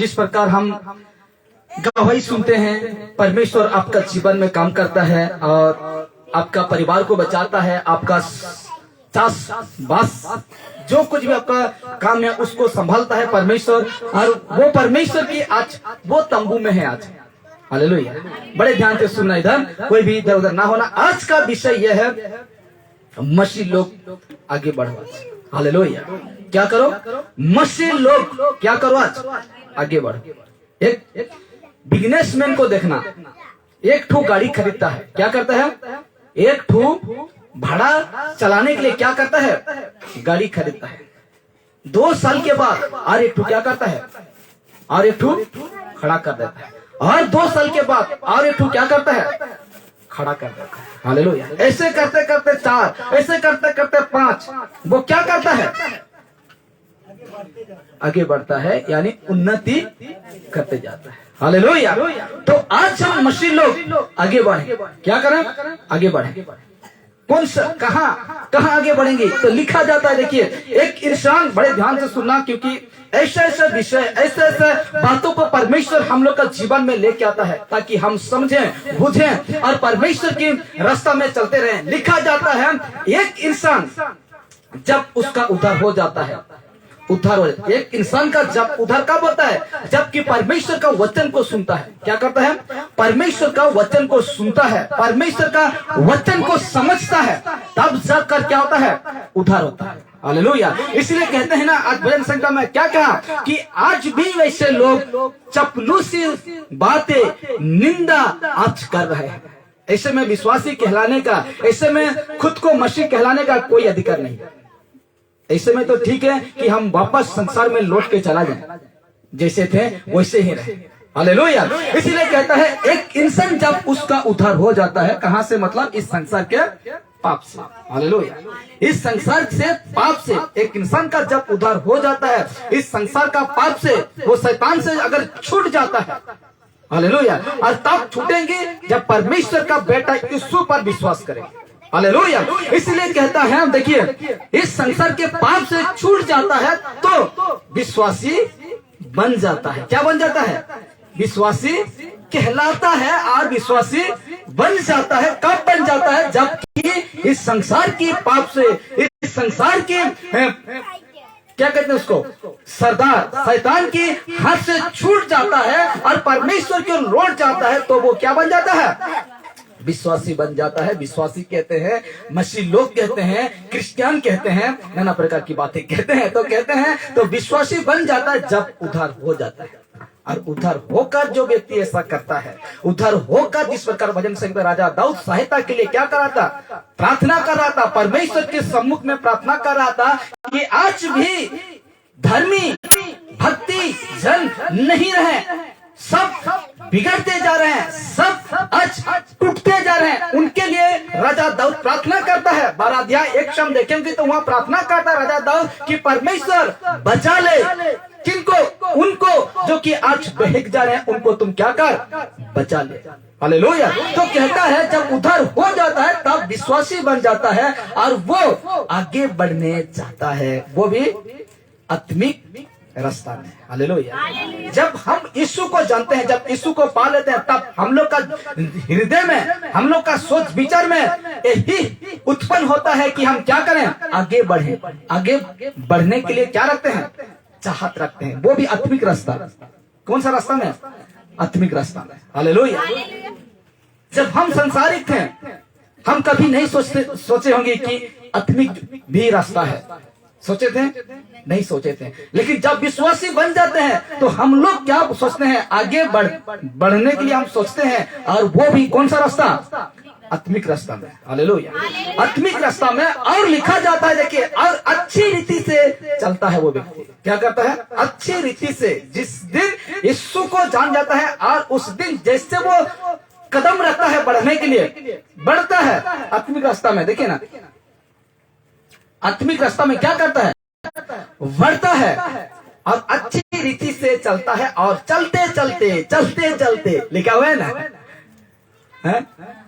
जिस प्रकार हम गवाही सुनते हैं, परमेश्वर आपका जीवन में काम करता है और आपका परिवार को बचाता है, आपका चास बास जो कुछ भी आपका काम है उसको संभालता है परमेश्वर। और वो परमेश्वर की आज वो तंबू में है आज। हालेलुया। बड़े ध्यान से सुनना, इधर कोई भी इधर उधर ना होना। आज का विषय यह है, मसीह लोग आगे बढ़ो। हालेलुया। क्या करो? मसीह लोग क्या करो? आज आगे बढ़ो। एक बिजनेसमैन को देखना, एक ठो गाड़ी खरीदता है, क्या करता है? एक ठो भाड़ा चलाने के लिए क्या करता है? गाड़ी खरीदता है। 2 साल के बाद और एक ठो क्या करता है? और एक ठो खड़ा कर देता है। और 2 साल के बाद और एक ठो क्या करता है? खड़ा कर देता है। हालेलुया। ऐसे करते करते 4, ऐसे करते करते 5, वो क्या करता है? आगे बढ़ता है, यानी उन्नति करते जाता है। हालेलुया। तो आज हम मसीह लोग आगे बढ़े, क्या करें? आगे बढ़े। कौन सा कहाँ आगे बढ़ेंगे? तो लिखा जाता है, देखिए, एक इंसान, बड़े ध्यान से सुनना, क्योंकि ऐसे ऐसे विषय, ऐसे ऐसे बातों को परमेश्वर हम लोग का जीवन में लेके आता है ताकि हम समझें, बुझें और परमेश्वर की रास्ता में चलते रहें। लिखा जाता है, एक इंसान जब उसका उद्धार हो जाता है, उद्धार हो जाता है, एक इंसान का जब उद्धार कब होता है? जबकि परमेश्वर का वचन को सुनता है। क्या करता है? परमेश्वर का वचन को सुनता है, परमेश्वर का वचन को समझता है, तब जाकर क्या होता है? उद्धार होता है। हालेलुया। इसलिए कहते हैं ना, आज भजन संख्या में क्या कहा कि आज भी वैसे लोग चपलूसी बातें, निंदा आज कर रहे हैं। ऐसे में विश्वासी कहलाने का, ऐसे में खुद को मसीह कहलाने का कोई अधिकार नहीं। ऐसे में तो ठीक है कि हम वापस संसार में लौट के चला जाए, जैसे थे वैसे ही रहे। हालेलुया। इसीलिए कहता है, एक इंसान जब उसका उद्धार हो जाता है, कहां से? मतलब इस संसार के पाप से। हालेलुया। इस संसार से, पाप से एक इंसान का जब उद्धार हो जाता है, इस संसार का पाप से, वो शैतान से अगर छूट जाता है, हालेलुया, और तब छूटेंगे जब परमेश्वर का बेटा यीशु पर विश्वास करेंगे। हालेलुया। इसलिए कहता है, देखिए, इस संसार के पाप से छूट जाता है तो विश्वासी बन जाता है। क्या बन जाता है? विश्वासी कहलाता है और विश्वासी बन जाता है। कब बन जाता है? जबकि इस संसार की पाप से, इस संसार के क्या कहते हैं उसको, सरदार शैतान के हाथ से छूट जाता है और परमेश्वर की ओर लौट जाता है, तो वो क्या बन जाता है? विश्वासी बन जाता है। विश्वासी कहते हैं, मसीह लोग कहते हैं, क्रिश्चियन कहते हैं, नाना प्रकार की बातें कहते हैं, तो कहते हैं तो विश्वासी बन जाता है जब उद्धार हो जाता है। और उद्धार होकर जो व्यक्ति ऐसा करता है, उद्धार होकर जिस प्रकार भजन संगीत राजा दाऊद सहायता के लिए क्या कर रहा था? प्रार्थना कर रहा था, परमेश्वर के सम्मुख में प्रार्थना कर रहा था कि आज भी धर्मी भक्ति जन नहीं रहे, सब बिगड़ते जा रहे हैं, सब आज टूटते जा रहे हैं। उनके लिए राजा दाऊद प्रार्थना करता है। 12 अध्याय 1 शब्द देखेंगे तो वहां प्रार्थना करता है राजा दाऊद कि परमेश्वर बचा ले, किनको? उनको जो कि आज बहक जा रहे हैं, उनको तुम क्या कर? बचा ले। हालेलुया। तो कहता है जब उद्धार हो जाता है तब विश्वासी बन जाता है और वो आगे बढ़ने चाहता है, वो भी आत्मिक रास्ता में। हालेलुया। जब हम यीशु को जानते हैं, जब यीशु को पा लेते हैं, तब हम लोग का हृदय में, हम लोग का सोच विचार में यही उत्पन्न होता है कि हम क्या करें? आगे बढ़ें। आगे बढ़ने के लिए क्या रखते हैं? चाहत रखते हैं। वो भी आत्मिक रास्ता। कौन सा रास्ता में? आत्मिक रास्ता में। हालेलुया। जब हम संसारिक थे, हम कभी नहीं सोचे होंगे कि आत्मिक भी रास्ता है। सोचे थे? नहीं सोचे थे। लेकिन जब विश्वासी बन जाते हैं तो हम लोग क्या सोचते हैं? आगे बढ़ने के लिए हम सोचते हैं, और वो भी कौन सा रास्ता? आत्मिक रास्ता में। हालेलुया। आत्मिक रास्ता में। और लिखा जाता है, देखिए, और अच्छी रीति से चलता है वो व्यक्ति। क्या करता है? अच्छी रीति से। जिस दिन यीशु को जान जाता है और उस दिन जैसे वो कदम रखता है बढ़ने के लिए, बढ़ता है आत्मिक रास्ता में। देखिए ना, आत्मिक रास्ता में क्या करता है? बढ़ता है और अच्छी रीति से चलता है, और चलते चलते चलते चलते, लिखा हुआ है ना, है?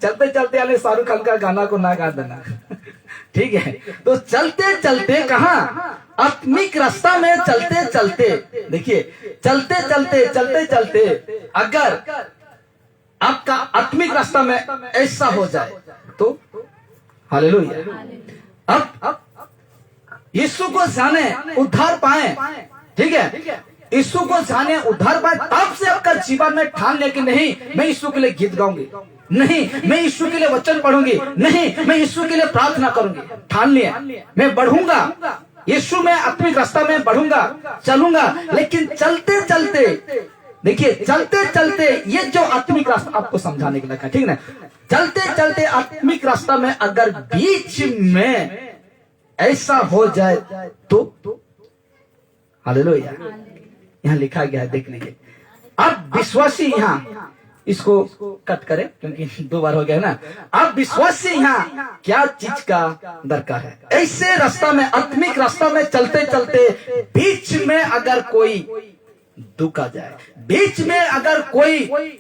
चलते चलते यानी शाहरुख खान का गाना को ना गा देना। ठीक है। तो चलते चलते कहा, आत्मिक रास्ता में चलते चलते, देखिए चलते चलते चलते चलते अगर आपका आत्मिक रास्ता में ऐसा हो जाए तो हालेलुया, अब यीशु को जाने उद्धार पाए, ठीक है, यीशु को जाने उद्धार पाए, तब से आपका जीवन में ठान ले कि नहीं मैं यीशु के लिए गीत गाऊंगी, नहीं मैं यीशु के लिए वचन पढ़ूंगी, नहीं मैं यीशु के लिए प्रार्थना करूंगी, ठान लिया मैं बढ़ूंगा यीशु में, आत्मिक रास्ता में बढ़ूंगा, चलूंगा। लेकिन चलते चलते, देखिए चलते चलते, ये जो आत्मिक रास्ता आपको समझाने के लिए, ठीक ना, चलते चलते आत्मिक रास्ता में अगर बीच में ऐसा हो जाए तो हालेलुया, यहाँ लिखा गया है, देख लीजिए। अब विश्वासी, यहाँ इसको कट करें क्योंकि 2 बार हो गया ना। अब विश्वासी यहाँ क्या चीज का दरकार है? ऐसे रास्ता में, आत्मिक रास्ता में चलते चलते बीच में अगर कोई दुख आ जाए, बीच में अगर कोई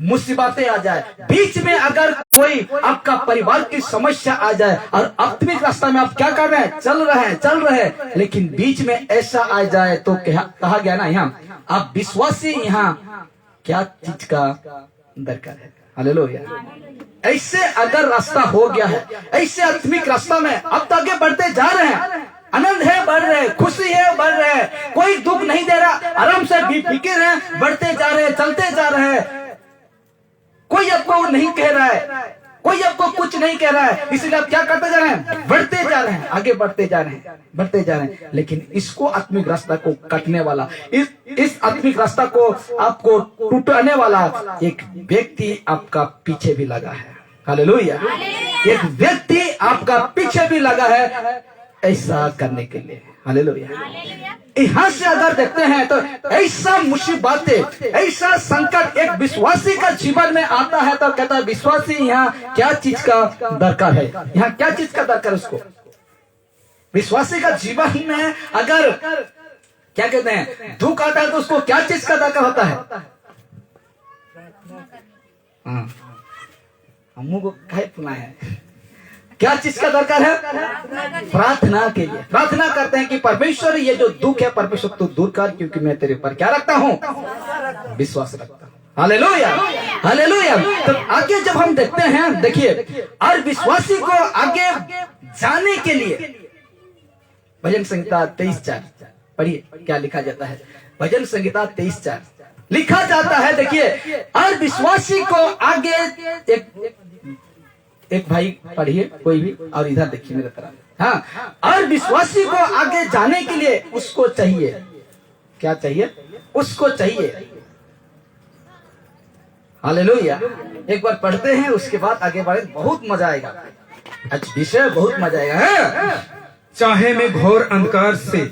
मुसीबतें आ जाए, बीच में अगर कोई आपका परिवार की समस्या आ जाए, और आत्मिक रास्ता में आप क्या कर रहे हैं, चल रहे हैं, लेकिन बीच में ऐसा आ जाए तो कहा गया ना यहाँ, आप विश्वासी यहाँ क्या चीज का दरकार है? हालेलुया। ऐसे अगर रास्ता हो गया है, ऐसे आत्मिक रास्ता में अब तो आगे बढ़ते जा रहे हैं, आनंद है, बढ़ रहे, खुशी है, बढ़ रहे, कोई दुख नहीं दे रहा, आराम से बेफिक्र है, बढ़ते जा रहे, चलते जा रहे हैं, कोई आपको नहीं कह रहा है, कोई आपको कुछ नहीं कह रहा है, इसलिए आप क्या करते जा रहे हैं, बढ़ते जा रहे हैं, आगे बढ़ते जा रहे हैं, बढ़ते जा रहे हैं। लेकिन इसको आत्मिक रास्ता को काटने वाला, इस आत्मिक रास्ता को आपको टूटने वाला एक व्यक्ति आपका पीछे भी लगा है। हालेलुया। एक व्यक्ति आपका पीछे भी लगा है ऐसा करने के लिए। हालेलुया। यहाँ से अगर देखते हैं तो ऐसा मुसीबत, ऐसा संकट एक विश्वासी का जीवन में आता है तो कहता है विश्वासी यहाँ क्या चीज का दरकार है, यहाँ क्या चीज का दरकार है उसको। विश्वासी का जीवन में अगर क्या कहते हैं दुख आता है तो उसको क्या चीज का दरकार होता है? हाँ, हम को पुना है, क्या चीज का दरकार है? प्रार्थना के लिए। प्रार्थना करते हैं कि परमेश्वर ये जो दुख है परमेश्वर तू दूर कर, क्योंकि मैं तेरे पर क्या रखता हूँ, विश्वास रखता हूँ। Hallelujah, hallelujah. तो आगे जब हम देखते हैं, देखिए, और विश्वासी को आगे जाने के लिए भजन संहिता 23:4 पढ़िए, क्या लिखा जाता है? भजन संहिता 23:4 लिखा जाता है, देखिए, और विश्वासी को आगे एक भाई पढ़िए कोई भी, और इधर देखिए मेरे तरफ। हाँ, और विश्वासी को आगे जाने के लिए उसको चाहिए, क्या चाहिए? उसको चाहिए। हालेलुया। एक बार पढ़ते हैं उसके बाद आगे बढ़े, बहुत मजा आएगा, अच्छा विषय बहुत मजा आएगा। हाँ? चाहे मैं घोर अंधकार से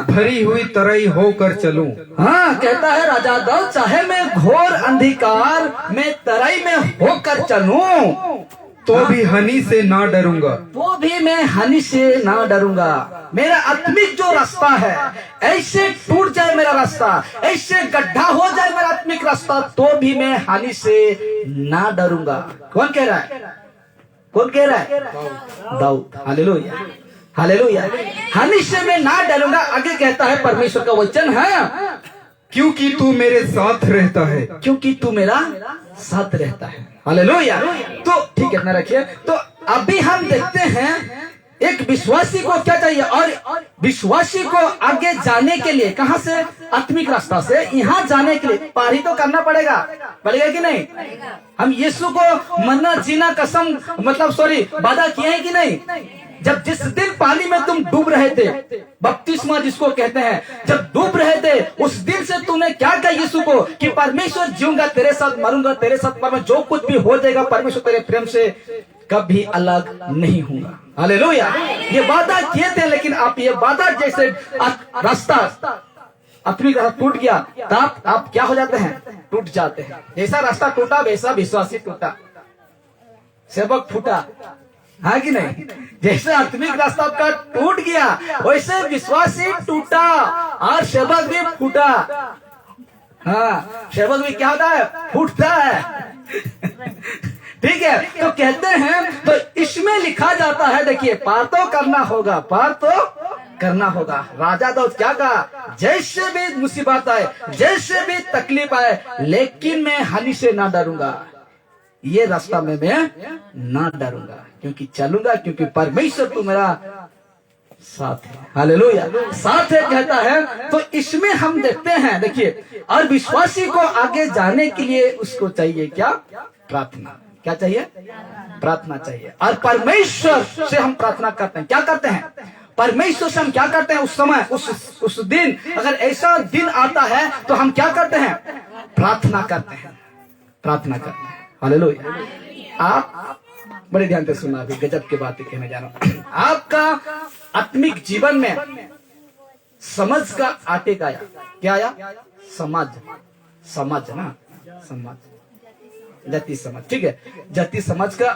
भरी हुई तराई होकर चलूं। हाँ, कहता है राजा दाऊद, चाहे मैं घोर अंधकार में तराई में होकर चलूं तो भी हानि से ना डरूंगा, तो भी मैं हानि से ना डरूंगा। मेरा आत्मिक जो रास्ता है ऐसे टूट जाए मेरा रास्ता, ऐसे गड्ढा हो जाए मेरा आत्मिक रास्ता, तो भी मैं हानि से ना डरूंगा। कौन कह रहा है? कौन कह रहा है? दाऊद। Hallelujah, hallelujah. हानि से मैं ना डरूंगा। आगे कहता है परमेश्वर का वचन है, क्योंकि तू मेरे साथ रहता है, क्योंकि तू मेरा साथ रहता है। हालेलुया। तो ठीक है, इतना रखिए। तो अभी हम देखते हैं एक विश्वासी को क्या चाहिए, और विश्वासी को आगे जाने के लिए कहां से? आत्मिक रास्ता से यहाँ जाने के लिए पार ही तो करना पड़ेगा कि नहीं? हम यीशु को मरना जीना कसम वादा किए हैं कि नहीं? जब जिस दिन पानी में तुम डूब रहे थे, बपतिस्मा जिसको कहते हैं, जब डूब रहे थे उस दिन से तुमने क्या कहा यीशु को कि परमेश्वर जीऊंगा तेरे साथ, मरूंगा तेरे साथ, पर जो कुछ भी हो जाएगा परमेश्वर तेरे प्रेम से कभी अलग नहीं होगा। हालेलुया। ये वादा किए थे, लेकिन आप ये वादा जैसे रास्ता अपनी टूट गया तब आप क्या हो जाते हैं? टूट जाते हैं। जैसा रास्ता टूटा वैसा विश्वासी टूटा, सेवक फूटा, हाँ कि नहीं? जैसे आत्मिक रास्ता आपका टूट गया वैसे विश्वासी टूटा और सेवक भी फूटा। हाँ, सेवक भी क्या होता है? फूटता है। ठीक है, तो कहते हैं तो इसमें लिखा जाता है, देखिए पार तो करना होगा, पार तो करना होगा। राजा दाऊद क्या कहा, जैसे भी मुसीबत आए, जैसे भी तकलीफ आए, लेकिन मैं हानि से ना डरूंगा, ये रास्ता में मैं ना डरूंगा, क्योंकि चलूंगा, क्योंकि परमेश्वर तू मेरा साथ है। हालेलुया, साथ है कहता है। तो इसमें हम देखते हैं, देखिए, और विश्वासी को आगे जाने के लिए उसको चाहिए क्या, प्रार्थना। क्या चाहिए, प्रार्थना चाहिए। और परमेश्वर से हम प्रार्थना करते हैं, क्या करते हैं, परमेश्वर से हम क्या करते हैं, उस समय उस दिन अगर ऐसा दिन आता है तो हम क्या करते हैं, प्रार्थना करते हैं, प्रार्थना करते हैं। हालेलुया। आप बड़े ध्यान से सुनना, अभी गजब की बातें कहने जा रहा हूं। आपका आत्मिक जीवन में समझ का आटे का आया, क्या आया, समझ, समझ ना, समझ, जाति समझ, ठीक है, जाति समझ का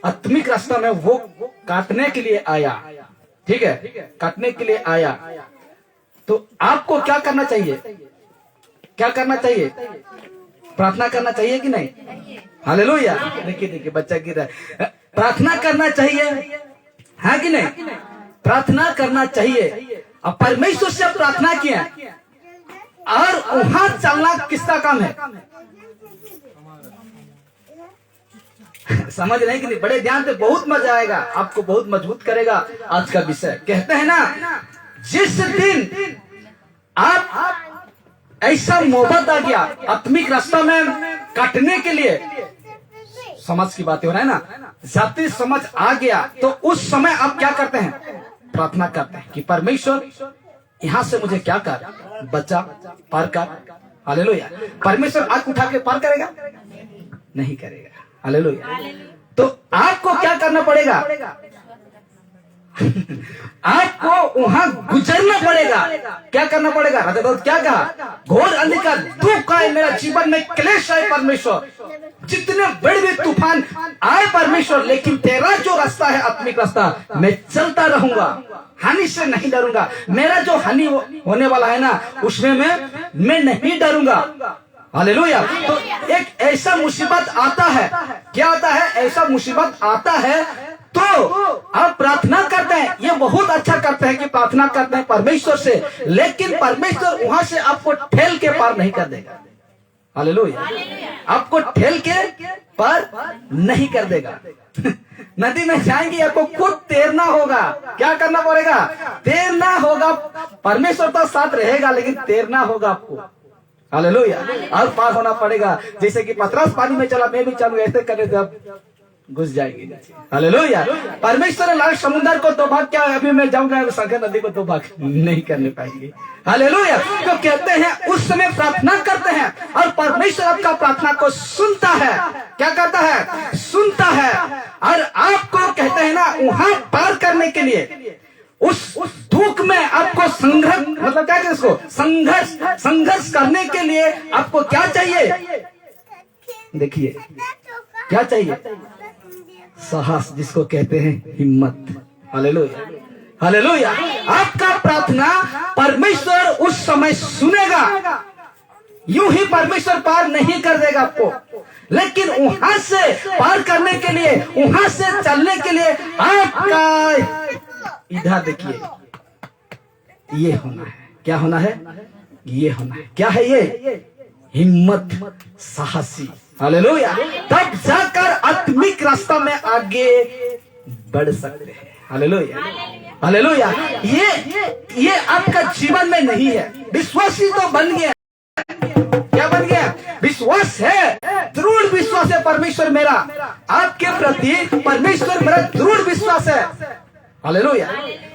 आत्मिक रास्ता में वो काटने के लिए आया, ठीक है, काटने के लिए आया। तो आपको क्या करना चाहिए, क्या करना चाहिए, प्रार्थना करना चाहिए कि नहीं? हालेलुया। देखिए देखिए बच्चा गिर रहा है, प्रार्थना करना चाहिए, है कि नहीं? प्रार्थना करना चाहिए। और परमेश्वर से प्रार्थना किया और वहां चलना किसका काम है? समझ रहे कि नहीं? बड़े ध्यान से, बहुत मजा आएगा, आपको बहुत मजबूत करेगा आज का विषय। कहते हैं ना, जिस दिन आप ऐसा मोहब्बत आ गया आत्मिक रास्ता में काटने के लिए, समझ की बातें हो रहा है ना, जाति समझ आ गया, तो उस समय आप क्या करते हैं, प्रार्थना करते हैं कि परमेश्वर यहां से मुझे क्या कर, बचा, पार कर। हालेलुया। परमेश्वर आंख उठा के पार करेगा? नहीं करेगा। हालेलुया। तो आपको क्या करना पड़ेगा, आपको वहां गुजरना पड़ेगा। क्या करना पड़ेगा? राजा दाऊद क्या कहा, घोर अंधकार दुख आए मेरा जीवन में, क्लेश आए परमेश्वर, जितने बड़े भी तूफान आए परमेश्वर, लेकिन तेरा जो रास्ता है आत्मिक रास्ता, मैं चलता रहूंगा, हानि से नहीं डरूंगा। मेरा जो हानि होने वाला है ना, उसमें मैं नहीं डरूंगा। हालेलुया। तो एक ऐसा मुसीबत आता है, क्या आता है, ऐसा मुसीबत आता है तो आप प्रार्थना करते हैं, ये बहुत अच्छा करते हैं कि प्रार्थना करते हैं परमेश्वर से, लेकिन परमेश्वर वहां से आपको ठेल के पार नहीं कर देगा। हालेलुया। आपको ठेल के पार नहीं कर देगा। नदी में जाएंगे, आपको खुद तैरना होगा। क्या करना पड़ेगा? तैरना होगा। परमेश्वर तो साथ रहेगा, लेकिन तैरना होगा आपको। हालेलुया। और पार होना पड़ेगा। जैसे कि पतरस पानी में चला, मैं भी चलूं, ऐसे करने से आप घुस जाएगी। हालेलुया। परमेश्वर ने लाल समुद्र को दो भाग, क्या अभी मैं जाऊंगा सागर नदी को दो भाग नहीं करने पाएंगे। हालेलुया। तो कहते हैं उस समय प्रार्थना करते हैं और परमेश्वर आपका प्रार्थना को सुनता है। क्या करता है? सुनता है। और आपको कहते हैं ना, वहां पार करने के लिए, उस दुख में आपको संघर्ष, मतलब क्या कहते हैं इसको, संघर्ष करने के लिए आपको क्या चाहिए? देखिए क्या चाहिए? साहस, जिसको कहते हैं हिम्मत। हालेलुया। हालेलुया। आपका प्रार्थना परमेश्वर उस समय सुनेगा। यूं ही परमेश्वर पार नहीं कर देगा आपको, लेकिन वहां से पार करने के लिए, वहां से चलने के लिए आपका, इधर देखिए, ये होना है। क्या होना है? ये होना है। क्या है ये? हिम्मत, साहसी। हालेलुया। तब जाकर आत्मिक रास्ता में आगे बढ़ सकते हैं। हालेलुया। हालेलुया। ये आपका जीवन में नहीं है। विश्वासी तो बन गया। क्या बन गया? विश्वास है, दृढ़ विश्वास है। परमेश्वर मेरा आपके प्रति, परमेश्वर मेरा दृढ़ विश्वास है। हालेलुया।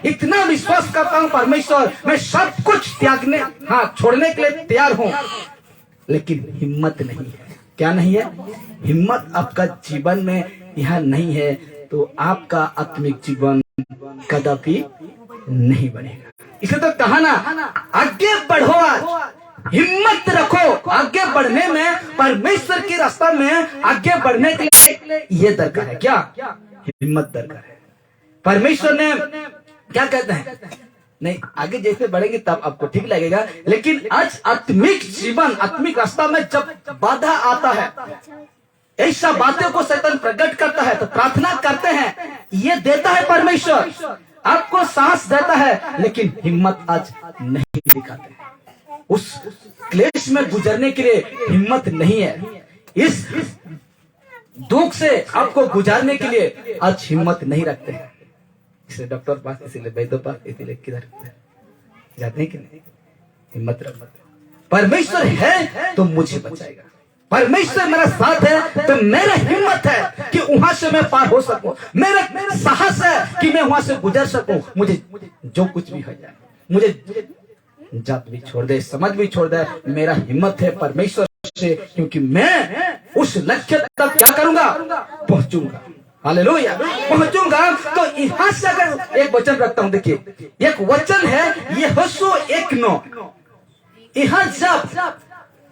इतना विश्वास करता हूं परमेश्वर, मैं सब कुछ त्यागने, हाँ, छोड़ने के लिए तैयार हूं, लेकिन हिम्मत नहीं है। क्या नहीं है? हिम्मत आपका जीवन में यह नहीं है, तो आपका आत्मिक जीवन कदापि नहीं बनेगा। इसलिए तो कहा ना, आगे बढ़ो, आज हिम्मत रखो। आगे बढ़ने में, परमेश्वर के रास्ता में आगे बढ़ने के लिए ये दरकार है। क्या? हिम्मत दरकार है। परमेश्वर ने क्या कहते हैं, नहीं, आगे जैसे बढ़ेंगे तब आपको ठीक लगेगा, लेकिन आज आत्मिक जीवन, आत्मिक रास्ता में जब बाधा आता है, ऐसा बातें को शैतान प्रकट करता है, तो प्रार्थना करते हैं, ये देता है परमेश्वर, आपको साहस देता है, लेकिन हिम्मत आज नहीं दिखाते। उस क्लेश में गुजरने के लिए हिम्मत नहीं है, इस दुख से आपको गुजारने के लिए आज हिम्मत नहीं रखते हैं। इसलिए डॉक्टर पास, इसीलिए वैद्य पास, इसीलिए किधर जाते हैं कि नहीं, हिम्मत रख। परमेश्वर है तो मुझे बचाएगा, परमेश्वर मेरा साथ है तो मेरा हिम्मत है कि वहां से मैं पार हो सकूं, मेरा साहस है कि मैं वहां से गुजर सकूं। मुझे जो कुछ भी हो जाए, मुझे जात भी छोड़ दे, समझ भी छोड़ दे, मेरा हिम्मत है परमेश्वर से, क्योंकि मैं उस लक्ष्य तक क्या करूंगा, पहुंचूंगा। हालेलुया, पहुंचूंगा। तो यहां से अगर एक वचन रखता हूं, देखिए एक वचन है यहोशू 1:9। यहां जब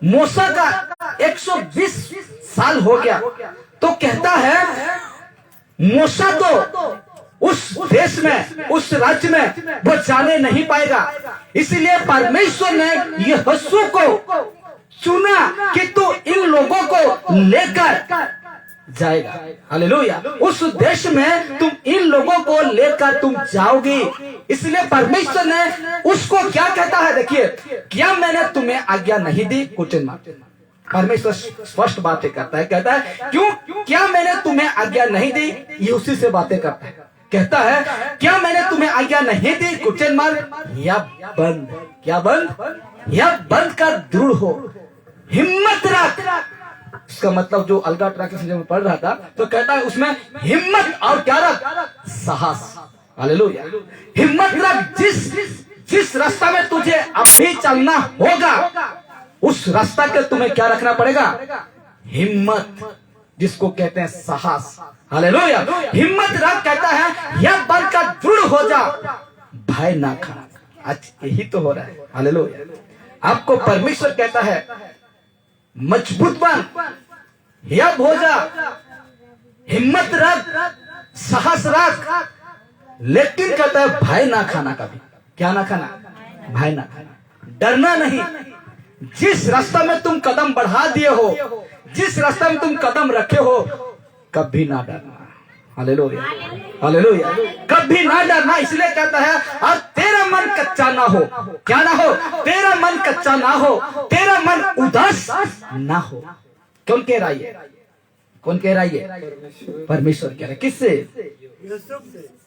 मूसा का 120 साल हो गया, तो कहता है मूसा तो उस देश में, उस राज्य में वो जाने नहीं पाएगा, इसीलिए परमेश्वर ने यहोशू को चुना कि तू इन लोगों को लेकर जाएगा। हालेलुया, उस देश में तुम इन लोगों को लेकर तुम जाओगी। इसलिए परमेश्वर ने उसको क्या कहता है, देखिए, क्या मैंने तुम्हें आज्ञा नहीं दी, क्वेश्चन मार्क। परमेश्वर स्पष्ट बातें करता है, कहता है क्यों, क्या मैंने तुम्हें आज्ञा नहीं दी, ये उसी से बातें करता है। कहता है क्या मैंने तुम्हें आज्ञा नहीं दी, क्वेश्चन मार्क, या बंद, क्या बंद, या बंद कर दृढ़ हो, हिम्मत रख। उसका मतलब जो अलगा ट्रांसलेशन में पढ़ रहा था, तो कहता है उसमें हिम्मत और क्या रख, साहस। हालेलुया, हिम्मत रख। जिस रास्ता में तुझे अभी चलना होगा, उस रास्ता के तुम्हें क्या रखना पड़ेगा, हिम्मत, जिसको कहते हैं साहस। हालेलुया, हिम्मत रख। कहता है यह बनकर दृढ़ हो जा, भय ना खा। आज यही तो हो रहा है। हालेलुया, आपको परमेश्वर कहता है मजबूत बन, यह हो जा, हिम्मत रख, साहस रख, लेकिन कहता है भय ना खाना। कभी क्या ना खाना, भय ना खाना, डरना नहीं। जिस रास्ता में तुम कदम बढ़ा दिए हो, जिस रास्ता में तुम कदम रखे हो, कभी ना डरना। हालेलुया, हालेलुया, कभी ना डरना। इसलिए कहता है और तेरा मन कच्चा ना हो, क्या ना हो, तेरा मन कच्चा ना हो, तेरा मन उदास ना हो। कौन कह रहा है, कौन कह रहा है, परमेश्वर कह रहा है। किससे,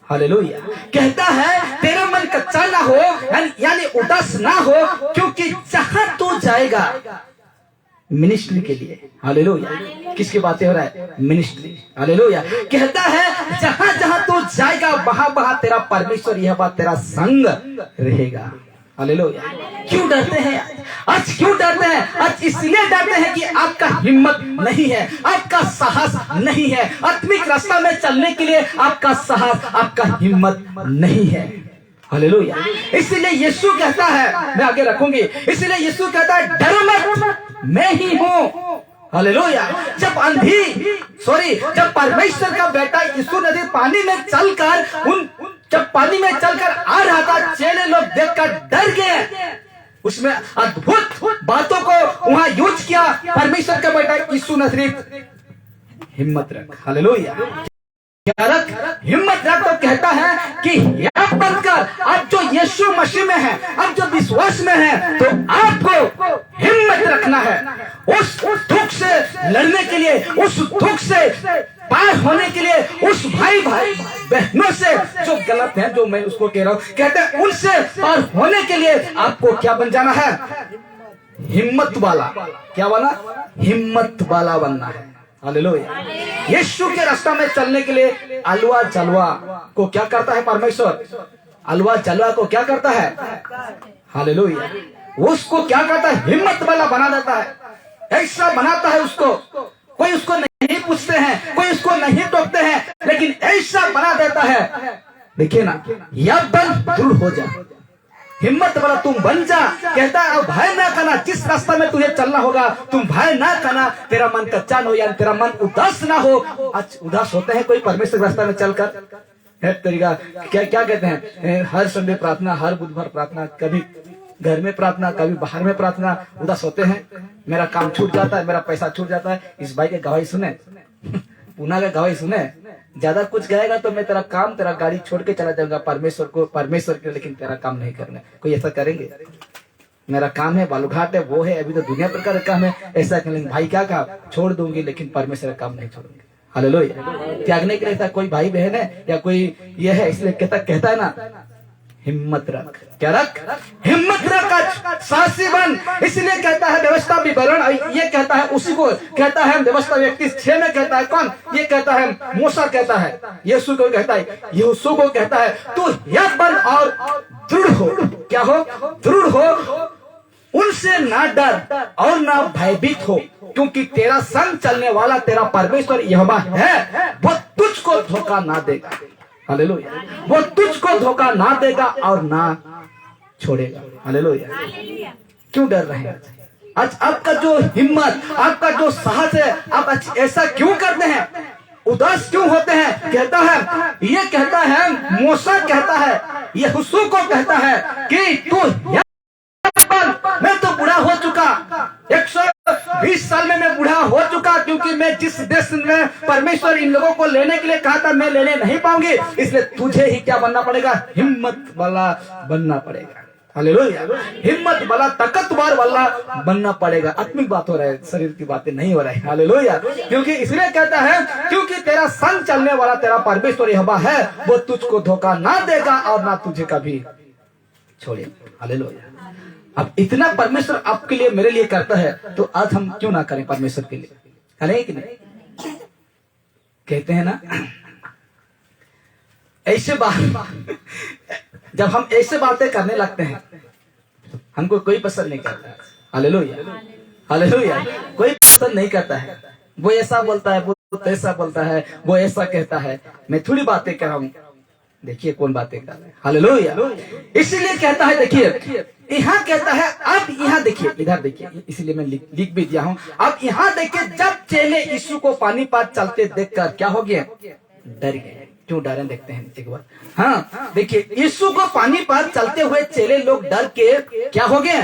हालेलुया, कहता है तेरा मन कच्चा ना हो, यानी उदास ना हो, क्योंकि जहां तू जाएगा मिनिस्ट्री के लिए। हालेलुया, किसकी बातें हो रहा है, मिनिस्ट्री। हालेलुया, कहता है जहां जहां तू जाएगा, वहां वहां तेरा परमेश्वर, यह बात तेरा संग रहेगा। हालेलुया, क्यों डरते हैं आज, क्यों डरते हैं आज, इसलिए डरते हैं कि आपका हिम्मत नहीं है, आपका साहस नहीं है, आत्मिक रास्ता में चलने के लिए आपका साहस, आपका हिम्मत नहीं है। हालेलुया, इसलिए यीशु कहता है, मैं आगे रखूंगी, इसलिए यीशु कहता है डरो मत, मैं ही हूं। हालेलुया, जब परमेश्वर का बेटा यीशु नदी पानी में चलकर जब पानी में चलकर आ रहा था, चेले लोग देखकर डर गए। उसमें अद्भुत बातों को वहां यूज किया परमेश्वर का बेटा यीशु नजरी। हिम्मत रख, हालेलुया, क्या रख, हिम्मत रख। तो कहता है कि यह बनकर आप जो यीशु मसीह में है, आप जो विश्वास में है, तो आपको हिम्मत रखना है उस दुख से लड़ने के लिए, उस दुख से पार होने के लिए, उस भाई बहनों से जो गलत है, जो मैं उसको कह रहा हूं, कहते हैं उनसे पार होने के लिए आपको क्या बन जाना है, हिम्मत वाला। क्या बना, हिम्मत वाला बनना है। हालेलुया, यीशु के रास्ता में चलने के लिए अलवा जलवा को क्या करता है परमेश्वर, अलवा जलवा को क्या करता है, हालेलुया, उसको क्या करता है, हिम्मत वाला बना देता है। ऐसा बनाता है उसको, कोई उसको नहीं पूछते हैं, कोई उसको नहीं टोकते हैं, लेकिन ऐसा बना देता है। देखिए ना, यह बन दूर हो जा, हिम्मत वाला तुम बन जा। कहता है अब भय ना करना, जिस रास्ता में तुझे चलना होगा तुम भय ना करना, तेरा मन कच्चा न हो, यानी तेरा मन उदास ना हो। आज उदास होते हैं कोई परमेश्वर के रास्ता में चलकर, है तरीका क्या क्या कहते हैं, हर संडे प्रार्थना, हर बुधवार प्रार्थना, कभी घर में प्रार्थना, कभी बाहर में प्रार्थना, उदास होते हैं, मेरा काम छूट जाता है, मेरा पैसा छूट जाता है। इस भाई के गवाही सुने, पूना का गवाही सुने, ज्यादा कुछ गाएगा तो मैं तेरा काम, तेरा गाड़ी छोड़ के चला जाऊंगा परमेश्वर के, लेकिन तेरा काम नहीं करना। कोई ऐसा करेंगे? मेरा काम है, बालूघाट है, वो है, अभी तो दुनिया प्रकार का काम है, ऐसा करेंगे। भाई क्या कहा? छोड़ दूंगी लेकिन परमेश्वर का काम नहीं छोड़ूंगी। हालेलुया। त्यागने के लिए था कोई भाई बहन है या कोई ये है, इसलिए कहता है ना, हिम्मत रख। क्या रख? हिम्मत रख, साहसी बन। इसलिए कहता है व्यवस्था विवरण, ये कहता है उसी को कहता है व्यवस्था 31:6 में कहता है। कौन ये कहता है? मूसा कहता है, यीशु को कहता है, यीशु को कहता है तू हिम्मत बन और दृढ़ हो। क्या हो? दृढ़ हो, उनसे ना डर और ना भयभीत हो, क्योंकि तेरा संग चलने वाला तेरा परमेश्वर यहोवा है, वो तुझको धोखा ना देगा। हालेलुया। वो तुझको धोखा ना देगा और ना छोड़ेगा। हालेलुया। क्यों डर रहे हैं? आज आपका जो हिम्मत, आपका जो साहस है, आप ऐसा क्यों करते हैं? उदास क्यों होते हैं? कहता है, ये कहता है, मूसा कहता है, यहोशू को कहता है कि तू मैं तो बूढ़ा हो चुका, 120 साल में मैं बूढ़ा हो चुका, क्योंकि मैं जिस देश में परमेश्वर इन लोगों को लेने के लिए कहा था मैं लेने नहीं पाऊंगी, इसलिए तुझे ही क्या बनना पड़ेगा? हिम्मत वाला बनना पड़ेगा। हालेलुया। हिम्मत वाला, ताकतवर वाला बनना पड़ेगा। आत्मिक बात हो रहा है, शरीर की बातें नहीं हो रही है। हालेलुया। क्योंकि इसलिए कहता है, क्योंकि तेरा संग चलने वाला तेरा परमेश्वर यहोवा है, वो तुझको धोखा ना देगा और ना तुझे कभी छोड़ेगा। हालेलुया। अब इतना परमेश्वर आपके लिए, मेरे लिए करता है, तो आज हम क्यों ना करें परमेश्वर के लिए? करें कि नहीं? कहते हैं ना, ऐसे बात जब हम ऐसे बातें करने लगते हैं, हमको कोई पसंद नहीं करता। हालेलुया। हालेलुया। कोई पसंद नहीं करता है। वो ऐसा बोलता है, वो ऐसा बोलता है, वो ऐसा कहता है। मैं थोड़ी बातें कर रहा हूं, देखिए कौन बातें कर रहा है। हालेलुया। इसीलिए कहता है, देखिए यहाँ कहता है, अब यहाँ देखिए, इधर देखिए, इसलिए मैं लिख भी दिया हूँ। अब यहाँ देखिए, जब चेले यीशु को पानी पार चलते देखकर क्या हो गया? डर गए। क्यों डरे? देखते हैं एक बार। हाँ देखिए, यीशु को पानी पार चलते हुए चेले लोग डर के क्या हो गए?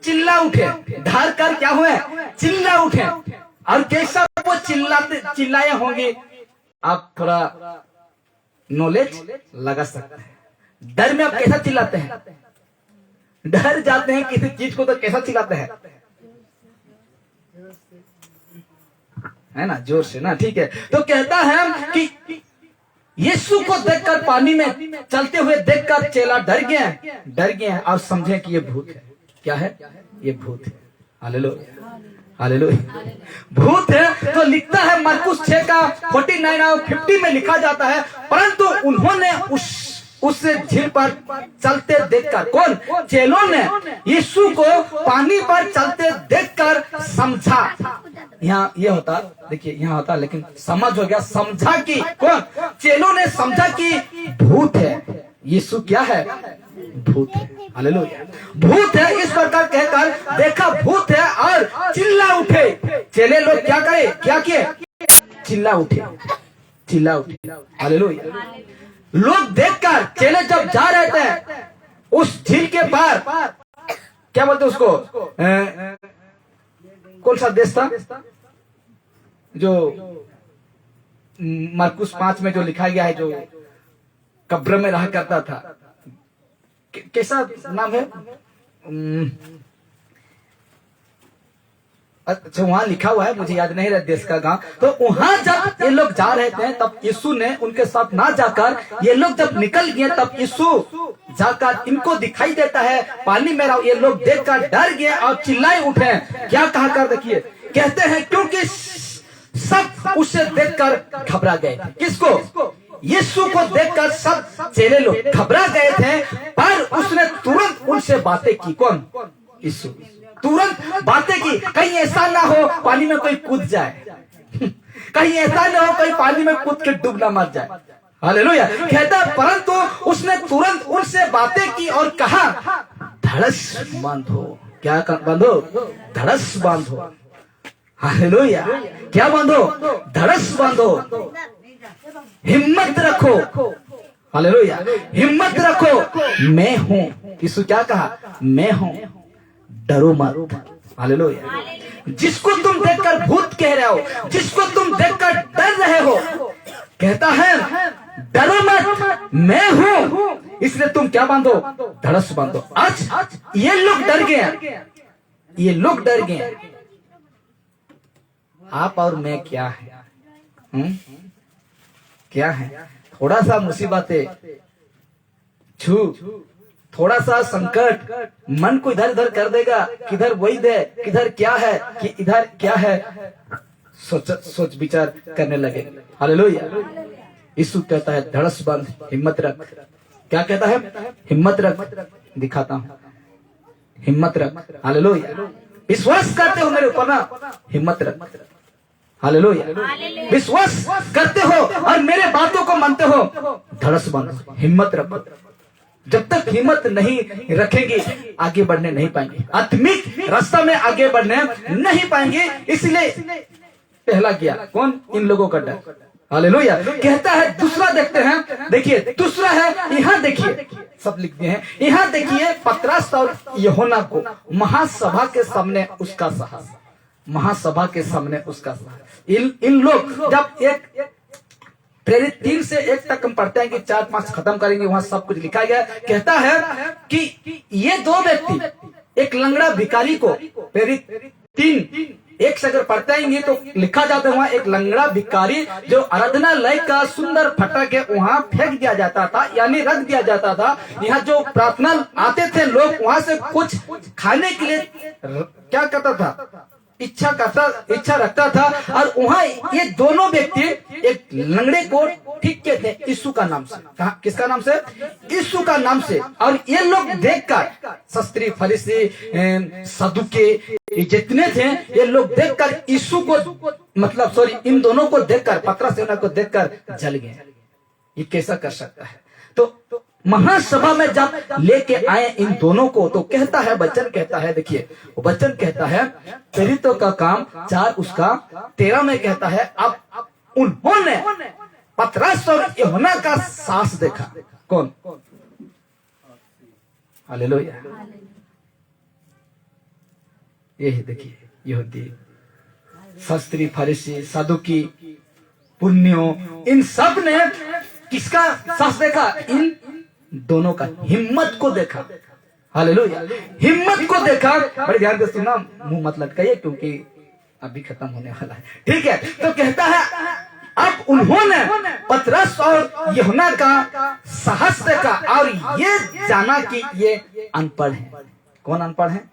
चिल्ला उठे। डर कर क्या हुए? चिल्ला उठे। और कैसा वो चिल्लाए होंगे, आप थोड़ा नॉलेज लगा सकते हैं। डर में आप कैसा चिल्लाते हैं? डर जाते हैं किसी चीज को तो कैसा चिल्लाते हैं? है ना, जोर से ना, ठीक है। तो कहता है कि यीशु को देखकर, पानी में चलते हुए देखकर चेला डर गए और समझे कि ये भूत है। क्या है? ये भूत है। हालेलुया। हालेलुया। भूत है। तो लिखता है मरकुस 6 का 49 और 50 में लिखा जाता है, परंतु उन्होंने उस झील पर चलते देखकर, कौन? चेलों ने यीशु को पानी पर चलते देखकर समझा। यहाँ ये होता, देखिए यहाँ होता, लेकिन समझ हो गया, समझा कि कौन? चेलों ने समझा कि भूत है। यीशु क्या है? भूत है। हालेलुया। भूत है। इस प्रकार कहकर देखा भूत है और चिल्ला उठे। चेले लोग क्या करे? क्या किए? चिल्ला उठे। चिल्ला उठे। हालेलुया। लोग देखकर, चेले जब जा रहे थे उस झील के पार, क्या बोलते उसको, कौन सा देश था जो मरकुस 5 में जो लिखा गया है, जो कब्र में रहा करता था, कैसा नाम है? अच्छा, वहां लिखा हुआ है, मुझे याद नहीं रहा देश का गांव। तो वहां जब ये लोग जा रहे थे, तब यीशु ने उनके साथ ना जाकर, ये लोग जब निकल गए, तब यीशु जाकर इनको दिखाई देता है पानी में। ये लोग देखकर डर गए और चिल्लाए उठे। क्या कहा कर? देखिए, कहते हैं क्योंकि सब उसे देखकर घबरा गए थे। किसको? यीशु को देखकर सब चेले लोग घबरा गए थे, पर उसने तुरंत उनसे बातें की। कौन? यीशु। तुरंत बातें की। कहीं ऐसा ना हो पानी में कोई कूद जाए, कहीं ऐसा ना हो कोई पानी में कूद के डूब ना मर जाए। हालेलुया। कहता, परंतु उसने तुरंत उनसे बातें की और कहा, धड़स बांधो। क्या बांधो? धड़स बांधो। हालेलुया। क्या बांधो? धड़स बांधो। हिम्मत रखो हालेलुया। हिम्मत रखो, मैं हूं। यीशु क्या कहा? मैं हूं, डरो मत। हालेलुया। जिसको तुम देखकर भूत कह रहे हो, जिसको तुम देखकर डर रहे हो, कहता है डरो मत, मैं हूं। इसलिए तुम क्या बांधो? धड़स बांधो। आज ये लोग डर गए, ये लोग डर गए। आप और मैं क्या है? क्या है? थोड़ा सा मुसीबतें छू, थोड़ा सा संकट मन को इधर उधर कर देगा, किधर वैध है, किधर क्या है, कि इधर क्या है, सोच विचार करने लगे। हालेलुया। यीशु कहता है धड़स बंद, हिम्मत रख। क्या कहता है? हिम्मत रख। दिखाता हूं, हिम्मत रख। हालेलुया। विश्वास करते हो मेरे ऊपर ना, हिम्मत रख। हालेलुया। विश्वास करते हो और मेरे बातों को मानते हो, धड़स बंद, हिम्मत रख। जब तक हिम्मत नहीं रखेंगे आगे बढ़ने नहीं पाएंगे, आत्मिक रास्ता में आगे बढ़ने नहीं पाएंगे। इसलिए पहला किया कौन? इन लोगों का डर। हालेलुया। कहता है दूसरा देखते हैं, देखिए दूसरा है, यहाँ देखिए, सब लिखते हैं, यहाँ देखिए पतरस और यूहन्ना को महासभा के सामने उसका साहस, महासभा के सामने उसका साहस। इन लोग जब एक प्रेरित 3 से 1 तक हम पढ़ते हैं कि 4-5 खत्म करेंगे, वहां सब कुछ लिखा गया। कहता है कि ये 2 व्यक्ति, एक लंगड़ा भिखारी को, प्रेरित 3:1 से अगर पढ़ते हैं तो लिखा जाता है वहां एक लंगड़ा भिखारी जो आराधनालय का सुंदर फटक है वहां फेंक दिया जाता था, यानी रख दिया जाता था। यहाँ जो प्रार्थना आते थे लोग, वहां से कुछ खाने के लिए क्या करता था? इच्छा रखता था। और वहां ये दोनों व्यक्ति एक लंगड़े को ठीक कहते हैं यीशु का नाम से। कहा? किसका नाम से? यीशु का नाम से। और ये लोग देखकर, शास्त्री फरीसी सदुके जितने थे, ये लोग देखकर यीशु को, मतलब सॉरी, इन दोनों को देखकर, पतरस यूहन्ना को देखकर जल गए। ये कैसा कर सकता है? तो महासभा में जब लेके आए इन दोनों को, तो कहता है, वचन कहता है, देखिए वचन कहता है प्रेरितों का काम 4 उसका 13 में कहता है, अब उन्होंने पतरस और यूहन्ना का साहस देखा। कौन? हालेलुया। यही देखिए यहूदी, शास्त्री फरीसी सदुकी पुण्यों, इन सब ने किसका साहस देखा? इन दोनों का हिम्मत को देखा। हालेलुया। हिम्मत को देखा। बड़े ध्यान से सुना, मुंह मत लटकाइए क्योंकि अभी खत्म होने वाला है, ठीक है? तो कहता है अब उन्होंने पतरस और यूहन्ना का साहस देखा और ये जाना कि ये अनपढ़ है। कौन अनपढ़ है?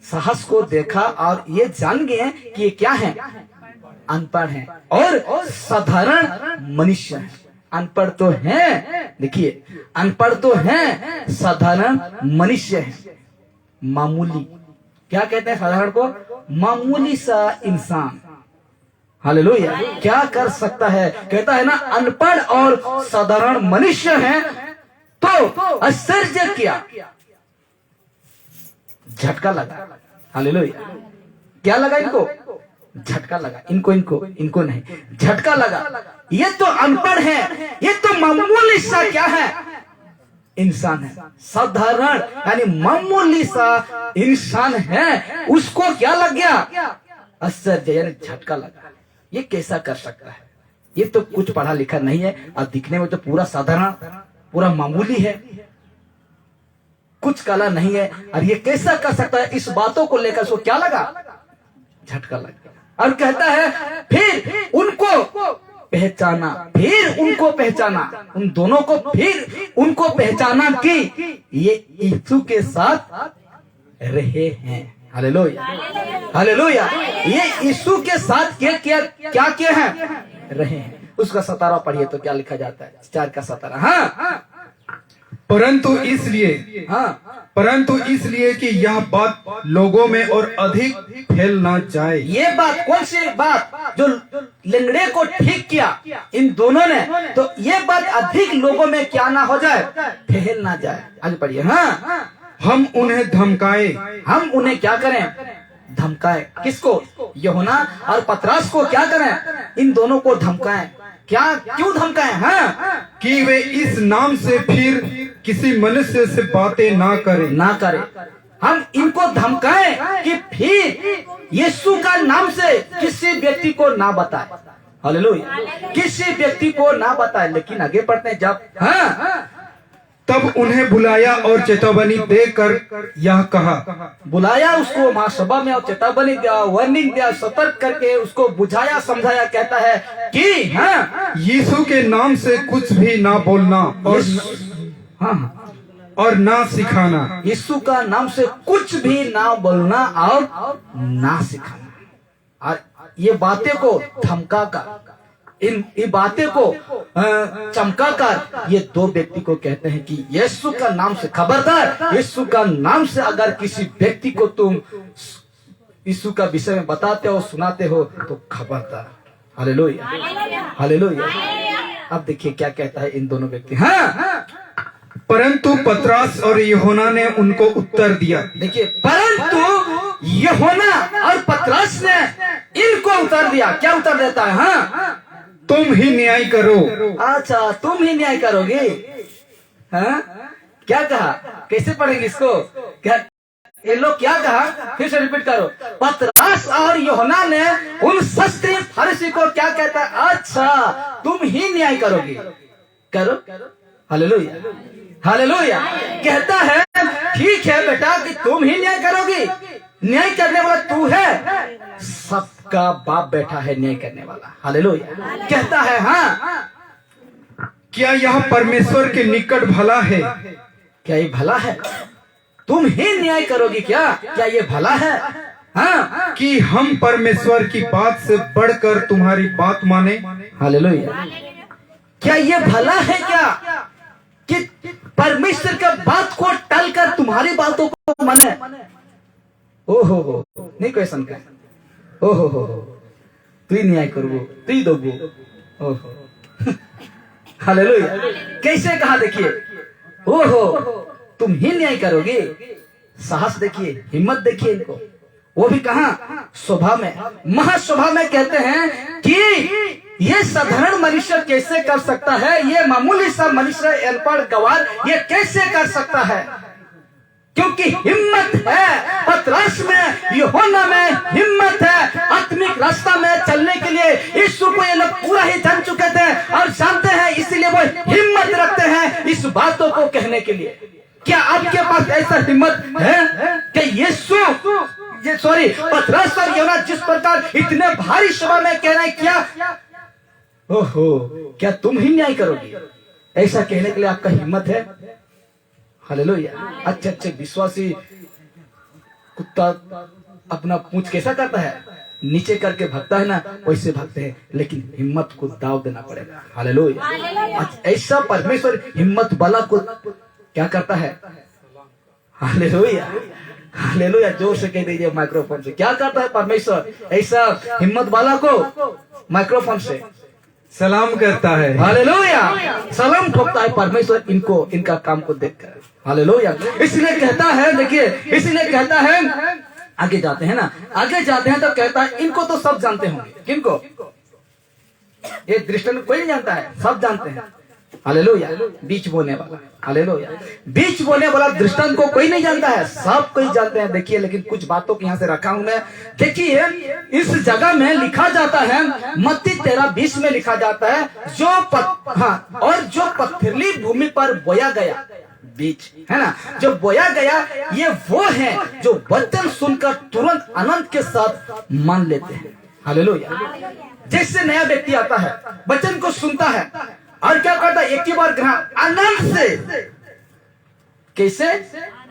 साहस को देखा और ये जान गए कि ये क्या है? अनपढ़ है और साधारण मनुष्य है। अनपढ़ तो है, देखिए अनपढ़ तो है, साधारण मनुष्य है, मामूली। क्या कहते हैं साधारण को? मामूली सा इंसान। हालेलुया। क्या कर सकता है? कहता है ना, अनपढ़ और साधारण मनुष्य है। तो आश्चर्य किया, झटका लगा। हालेलुया। क्या लगा इनको? झटका लगा। इनको नहीं, झटका लगा। ये तो अनपढ़ है, ये तो मामूली सा क्या है? इंसान है, साधारण यानी मामूली सा इंसान है। उसको क्या लग गया? आश्चर्य यानी झटका लगा। ये कैसा कर सकता है? ये तो कुछ पढ़ा लिखा नहीं है और दिखने में तो पूरा साधारण, पूरा मामूली है, कुछ कला नहीं है, और ये कैसा कर सकता है? इस बातों को लेकर उसको क्या लगा? झटका लगा। और कहता है फिर उनको पहचाना, उन दोनों को फिर उनको पहचाना कि ये यीशु के साथ रहे हैं। हालेलुया। हालेलुया। ये यीशु के साथ क्या किए हैं? रहे हैं। उसका 17 पढ़िए तो क्या लिखा जाता है? 4 का 17। हाँ। परंतु इसलिए कि यह बात लोगों में और अधिक फैल ना जाए। ये बात कौन सी बात? जो लंगड़े को ठीक किया इन दोनों ने, तो ये बात अधिक लोगों में क्या ना हो जाए? फैल ना जाए। आगे पढ़िए। हाँ। हम उन्हें धमकाए। हम उन्हें क्या करें? धमकाए। किसको? यूहन्ना और पतरस को क्या करें? इन दोनों को धमकाएं। क्या क्यों धमकाए? हाँ, कि वे इस नाम से फिर किसी मनुष्य से बातें ना करें। ना करे। हम इनको धमकाएं कि फिर यीशु का नाम से किसी व्यक्ति को ना बताए। हालेलुया, किसी व्यक्ति को ना बताए। लेकिन आगे बढ़ते हैं जब, हाँ, तब उन्हें बुलाया और चेतावनी देकर यह कहा। बुलाया उसको महासभा में और चेतावनी दिया, वार्निंग दिया, सतर्क करके उसको बुझाया, समझाया। कहता है कि हाँ, यीशु के नाम से कुछ भी ना बोलना हाँ, और ना सिखाना। यीशु का नाम से कुछ भी ना बोलना और ना सिखाना। और ये बातें को धमका कर, इन बातें को चमका कर ये दो व्यक्ति को कहते हैं कि यीशु का नाम से खबरदार, यीशु का नाम से अगर किसी व्यक्ति को तुम यीशु का विषय में बताते हो, सुनाते हो तो खबरदार। Hallelujah, hallelujah. अब देखिए क्या कहता है इन दोनों व्यक्ति। हाँ, परंतु पतरस और यूहन्ना ने उनको उत्तर दिया। देखिए, परंतु यूहन्ना और पतरस ने इनको उत्तर दिया। क्या उत्तर देता है? हाँ, तुम ही न्याय करो। अच्छा, तुम ही न्याय करोगे। हाँ, क्या कहा? कैसे पढ़ेंगे इसको? क्या ये लोग क्या कहा? फिर से रिपीट करो। पतरस और यूहन्ना ने उन शास्त्री फरीसी को क्या कहता है? अच्छा, तुम ही न्याय करोगे। करो। Hallelujah, hallelujah. कहता है ठीक है बेटा कि तुम ही न्याय करोगी। न्याय करने वाला तू है, सबका बाप बैठा है न्याय करने वाला। हालेलुया। कहता है हाँ, क्या यह परमेश्वर के निकट भला है? क्या ये भला है? तुम ही न्याय करोगी क्या ये भला है? हाँ, कि हम परमेश्वर की बात से बढ़कर तुम्हारी बात माने। हालेलुया। क्या ये भला है क्या कि परमेश्वर का बात को टलकर तुम्हारी बातों को माने? ओहो, नहीं क्वेश्चन का। ओहो, तू ही न्याय करोगे, तू ही दोगे। ओहो, हालेलुया। कैसे कहा? देखिए, ओहो, तुम ही न्याय करोगे। साहस देखिए, हिम्मत देखिए इनको। वो भी कहा? सभा में, महासभा में। कहते हैं कि ये साधारण मनुष्य कैसे कर सकता है? ये मामूली सा मनुष्य, अनपढ़ गवार, ये कैसे कर सकता है? क्योंकि हिम्मत है पतरस में, यूहन्ना में हिम्मत है आत्मिक रास्ता में चलने के लिए। यीशु को ये लोग पूरा ही जान चुके थे और जानते हैं, इसीलिए वो हिम्मत रखते हैं इस बातों को कहने के लिए। क्या आपके पास ऐसा हिम्मत है कि यीशु, ये सॉरी, पतरस और यूहन्ना जिस प्रकार इतने भारी सभा में कह रहे हैं, क्या ओहो, क्या तुम ही न्याय करोगे? ऐसा कहने के लिए आपका हिम्मत है? हालेलुया। अच्छे विश्वासी कुत्ता अपना पूंछ कैसा करता है? नीचे करके भागता है ना, वैसे भागते हैं। लेकिन हिम्मत को दाव देना पड़ेगा। हालेलुया। ऐसा परमेश्वर हिम्मत वाला को क्या करता है? Hallelujah, hallelujah. जोर से कह दीजिए माइक्रोफोन से, क्या करता है परमेश्वर ऐसा हिम्मत वाला को? माइक्रोफोन से सलाम करता है। हालेलुया। सलाम ठोकता है परमेश्वर इनको, इनका काम को देखकर। हालेलुया। इसलिए कहता है, देखिए, इसलिए कहता है, आगे जाते हैं ना, आगे जाते हैं तो कहता है इनको तो सब जानते होंगे। किनको? ये दृष्टांत कोई नहीं जानता है, सब जानते हैं। हालेलुया। बीच बोने वाला, हालेलुया, बीच बोने वाला दृष्टांत को कोई नहीं जानता है, सब कोई जानते हैं। देखिए, लेकिन कुछ बातों को यहाँ से रखा हूं मैं। देखिए, इस जगह में लिखा जाता है, मत्ती 13:20 में लिखा जाता है, और जो पथरीली भूमि पर बोया गया बीज है ना, जो बोया गया, ये वो है जो वचन सुनकर तुरंत आनंद के साथ मान लेते हैं। हालेलुया। जैसे नया व्यक्ति आता है, वचन को सुनता है और क्या करता है? एक ही बार ग्रहण, आनंद से। कैसे?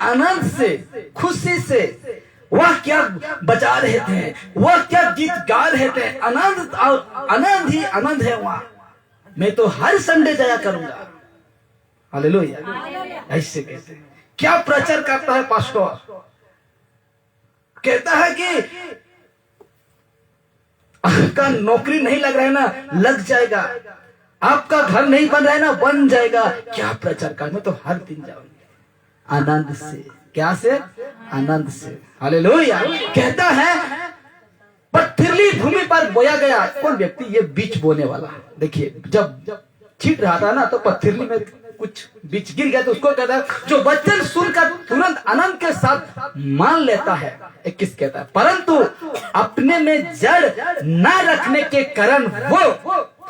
आनंद से, खुशी से। वह क्या बजा रहे थे, वह क्या गीत गा रहे थे, आनंद, आनंद ही आनंद है वहां। मैं तो हर संडे जाया करूंगा। हालेलुया। ऐसे कहते हैं। क्या प्रचार करता है पास्टर? कहता है कि आपका नौकरी नहीं लग रहा है ना, लग जाएगा। आपका घर नहीं बन रहा है ना, बन जाएगा। क्या प्रचार कर? मैं तो हर दिन जाऊंगा आनंद से। क्या से? आनंद से। हालेलुया। कहता है पथरीली भूमि पर बोया गया। कौन व्यक्ति? ये बीज बोने वाला। देखिए जब छीट रहा था ना तो पथरीली में कुछ बीज गिर गया, तो उसको कहता है जो वचन सुनकर तुरंत आनंद के साथ मान लेता है। 21 कहता है परंतु अपने में जड़ न रखने के कारण वो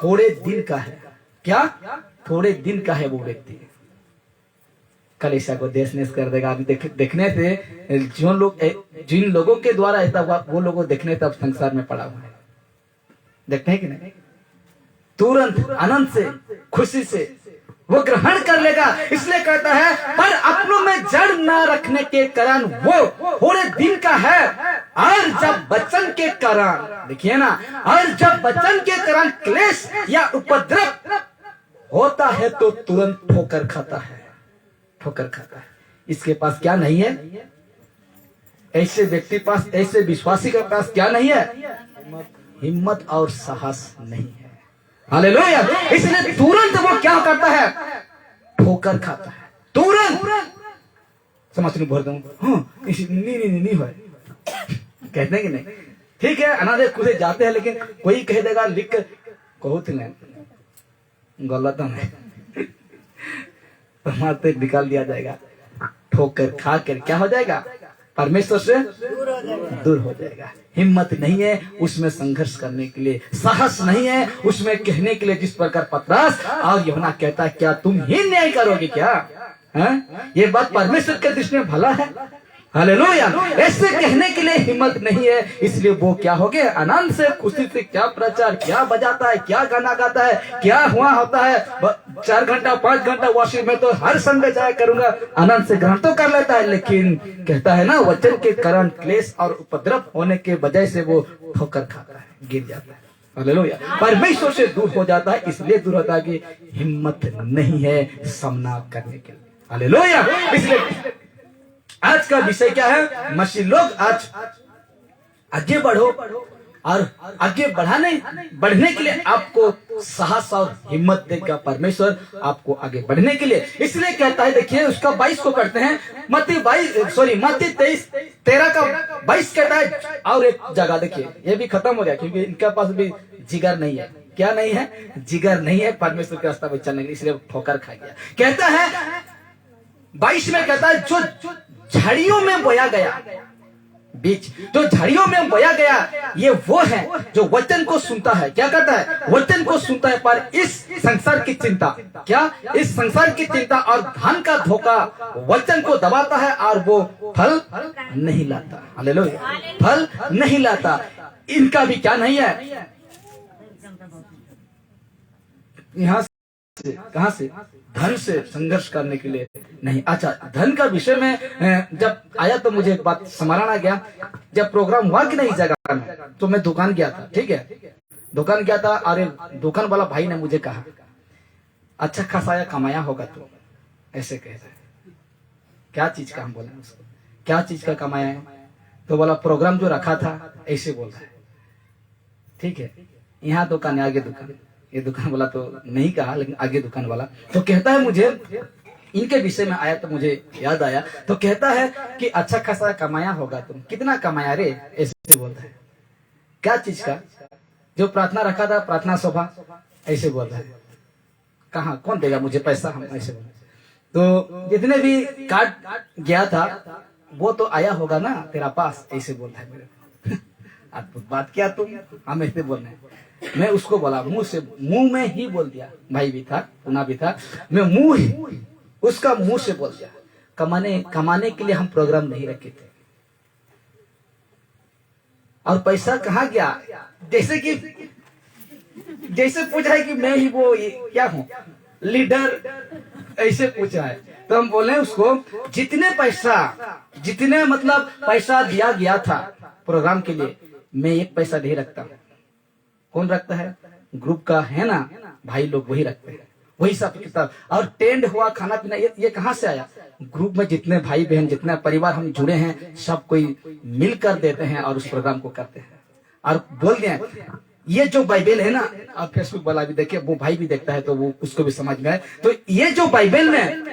थोड़े दिन का है। क्या? थोड़े दिन का है वो व्यक्ति। कलीसिया को देश नेश कर देगा। अभी देखने से जिन लोगों के द्वारा ऐसा हुआ वो लोगों देखने तब संसार में पड़ा हुआ है। देखते हैं कि नहीं? तुरंत आनंद से खुशी से वो ग्रहण कर लेगा। इसलिए कहता है पर अपनों में जड़ न रखने के कारण वो थोड़े दिन का है, और जब वचन के कारण, देखिए ना, और जब वचन के कारण क्लेश या उपद्रव होता है तो तुरंत ठोकर खाता है। ठोकर खाता है। इसके पास क्या नहीं है? ऐसे व्यक्ति पास, ऐसे विश्वासी के पास क्या नहीं है? हिम्मत और साहस नहीं है। हालेलुया। इसलिए तुरंत वो क्या करता है? ठोकर खाता है। तुरंत समझ नहीं भर दूं। नहीं हो कहते हैं कि नहीं? ठीक है, अनादे खुदे जाते हैं, लेकिन कोई कह देगा लिख कर कहो थे गलत है तो मारते निकाल दिया जाएगा। ठोकर खा कर क्या हो जाएगा? परमेश्वर से दूर हो जाएगा। हिम्मत नहीं है उसमें संघर्ष करने के लिए, साहस नहीं है उसमें कहने के लिए। जिस प्रकार पतरस और यूहन्ना कहता है क्या तुम ही न्याय करोगे क्या? ये बात परमेश्वर के दृष्टि में भला है? हालेलुया। ऐसे कहने के लिए हिम्मत नहीं है, इसलिए वो क्या हो गए? आनंद से खुशी से क्या प्रचार, क्या बजाता है, क्या गाना गाता है, क्या हुआ होता है। 4 घंटा 5 घंटा वॉशिंग में तो हर संडे जाया करूंगा। आनंद से ग्रहण तो कर लेता है, लेकिन कहता है ना वचन के कारण क्लेश और उपद्रव होने के वजह से वो ठोकर खाता है, गिर जाता है। हालेलुया। परमेश्वर से दूर हो जाता है। इसलिए दूर होता है कि हिम्मत नहीं है सामना करने के लिए। हालेलुया। इसलिए आज का विषय क्या है? मसीह लोग आज आगे बढ़ो, और आगे बढ़ने के लिए आपको साहस और हिम्मत देगा परमेश्वर आपको आगे बढ़ने के लिए। इसलिए कहता है, देखिए उसका 22 को पढ़ते हैं। मत्ती 23:13 का 22 कहता है। और एक जगह देखिए, ये भी खत्म हो गया क्योंकि इनके पास भी जिगर नहीं है। क्या नहीं है? जिगर नहीं है परमेश्वर के रास्ता पर चलने के लिए, इसलिए ठोकर खा गया। कहता है 22 में कहता है जो झाड़ियों में बोया गया बीज, जो झाड़ियों में बोया गया, ये वो है जो वचन को सुनता है। क्या करता है? वचन को सुनता है, पर इस संसार की चिंता, क्या? इस संसार की चिंता और धन का धोखा वचन को दबाता है और वो फल नहीं लाता। हालेलुया। फल नहीं लाता। इनका भी क्या नहीं है? यहाँ से कहां से? धन से संघर्ष करने के लिए नहीं। अच्छा, धन का विषय में जब आया तो मुझे एक बात स्मरण आ गया। जब प्रोग्राम हुआ कि नहीं जगह में, तो मैं दुकान गया था। ठीक है, दुकान गया था और दुकान वाला भाई ने मुझे कहा अच्छा खासा कमाया होगा तो। ऐसे कहता है। क्या चीज का? हम बोले उसको क्या चीज का कमाया है? तो बोला प्रोग्राम जो रखा था, ऐसे बोल रहा है। ठीक है, यहाँ दुकान है, आगे दुकान। ये दुकान वाला तो नहीं कहा, लेकिन आगे दुकान वाला तो कहता है, मुझे इनके विषय में आया तो मुझे याद आया। तो कहता है कि अच्छा खासा कमाया होगा तुम। कितना कमाया रे? ऐसे बोलता है। क्या चीज का? जो प्रार्थना रखा था, प्रार्थना सभा, ऐसे बोल रहा है। कहाँ? कौन देगा मुझे पैसा? हम ऐसे बोल। तो जितने भी कार्ड गया था वो तो आया होगा ना तेरा पास, ऐसे बोलता है मेरे। अद्भुत बात क्या तुम? हम ऐसे बोल रहे हैं। मैं उसको बोला, मुंह में ही बोल दिया। भाई भी था, पुना भी था। मैं उसका मुंह से बोल दिया। कमाने के लिए हम प्रोग्राम नहीं रखे थे। और पैसा कहाँ गया? जैसे पूछा है कि मैं ही वो क्या हूँ, लीडर, ऐसे पूछा है। तो हम बोले उसको जितने मतलब पैसा दिया गया था प्रोग्राम के लिए, मैं एक पैसा नहीं रखता। कौन रखता है? ग्रुप का है ना भाई लोग, वही रखते हैं, वही सब किताब। और टेंड हुआ, खाना पीना, ये कहाँ से आया? ग्रुप में जितने भाई बहन, जितने परिवार हम जुड़े हैं, सब कोई मिलकर देते हैं और उस प्रोग्राम को करते हैं। और बोल दिया ये जो बाइबल है ना, आप फेसबुक वाला भी देखिए, वो भाई भी देखता है तो वो उसको भी समझ में आए। तो ये जो बाइबल में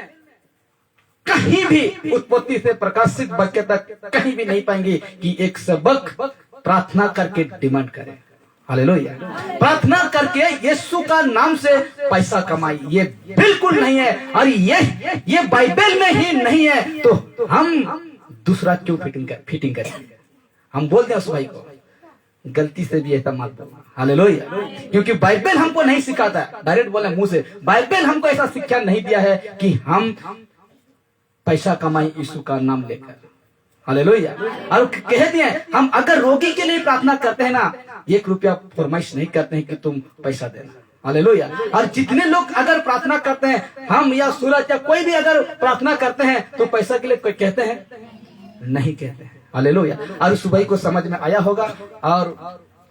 कहीं भी उत्पत्ति से प्रकाशित वाक्य तक कहीं भी नहीं पाएंगे कि एक सबक प्रार्थना करके डिमांड करें। हालेलुया। प्रार्थना करके यीशु का नाम से पैसा कमाई, ये बिल्कुल नहीं है। और ये बाइबल में ही नहीं है, तो हम दूसरा क्यों फिटिंग करेंगे? हम बोलते हैं उस भाई को, गलती से भी ऐसा मत बोलना। हालेलुया। क्योंकि बाइबल हमको नहीं सिखाता है, डायरेक्ट बोले मुंह से, बाइबल हमको ऐसा शिक्षा नहीं दिया है कि हम पैसा कमाई यीशु का नाम लेकर। हालेलुया। और कह दिए हम अगर रोगी के लिए प्रार्थना करते हैं ना, 1 रुपया फरमाइश नहीं करते हैं कि तुम पैसा देना। हालेलुया। और जितने लोग अगर प्रार्थना करते हैं, हम या सूरज या कोई भी अगर प्रार्थना करते हैं, तो पैसा के लिए कोई कहते हैं? नहीं कहते हैं। हालेलुया। और उस भाई को समझ में आया होगा और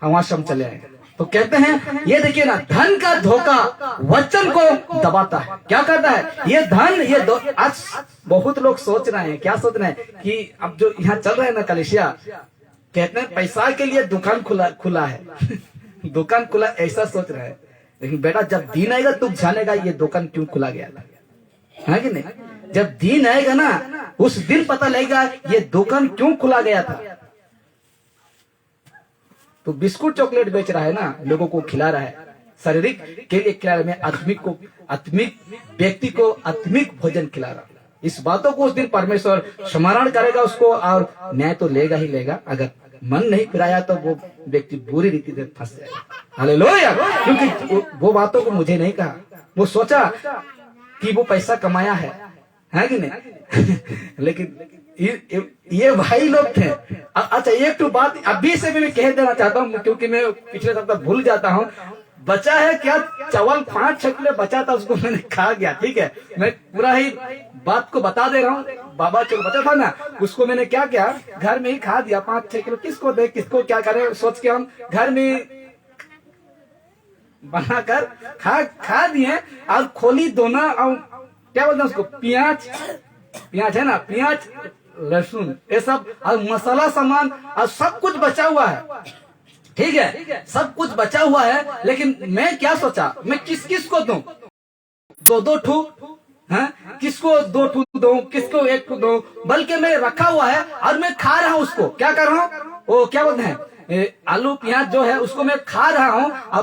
हम वहां से हम चले आए। तो कहते हैं, ये देखिए ना, धन का धोखा वचन को दबाता है। क्या करता है ये धन? आज बहुत लोग सोच रहे हैं, क्या सोच रहे हैं कि अब जो यहाँ चल रहा है ना कलेशिया, कहते हैं पैसा के लिए दुकान खुला है दुकान खुला, ऐसा सोच रहे हैं। लेकिन बेटा, जब दिन आएगा तुम जानेगा ये दुकान क्यों खुला गया है कि नहीं? जब दिन आएगा ना, उस दिन पता लगेगा ये दुकान क्यों खुला गया था। तो बिस्कुट चॉकलेट बेच रहा है ना, लोगों को खिला रहा है, शारीरिक के लिए खिला रहा है, आत्मिक व्यक्ति को आत्मिक भोजन खिला रहा है। इस बातों को उस दिन परमेश्वर स्मरण करेगा उसको, और न्याय तो लेगा ही लेगा। अगर मन नहीं फिराया तो वो व्यक्ति बुरी रीति से फंस जाएगा। हालेलुया। क्योंकि वो बातों को मुझे नहीं कहा, वो सोचा कि वो पैसा कमाया है कि नहीं लेकिन ये भाई लोग थे। अच्छा, एक तो बात अभी से भी मैं कह देना चाहता हूँ, क्योंकि मैं पिछले सप्ताह भूल जाता हूँ। बचा है क्या, चावल 5-6 किलो बचा था, उसको मैंने खा गया। ठीक है, मैं पूरा ही बात को बता दे रहा हूँ। बाबा जो बचा था ना, उसको मैंने क्या किया, घर में ही खा दिया 5-6 किलो। किसको दे, किसको क्या करे, सोच के हम घर में बनाकर खा दिए। और खोली दोना, और क्या बोलते हैं उसको, प्याज है ना, प्याज लहसुन ये सब और मसाला सामान और सब कुछ बचा हुआ है। ठीक है, सब कुछ बचा हुआ है। लेकिन मैं क्या सोचा, मैं किस को दूं? 2-2 ठू है, किसको 2 ठू दूं, किसको 1 ठू दूं? बल्कि मैं रखा हुआ है और मैं खा रहा हूँ उसको। क्या कर रहा हूँ, वो क्या बोलते हैं, आलू प्याज जो है उसको मैं खा रहा हूँ। और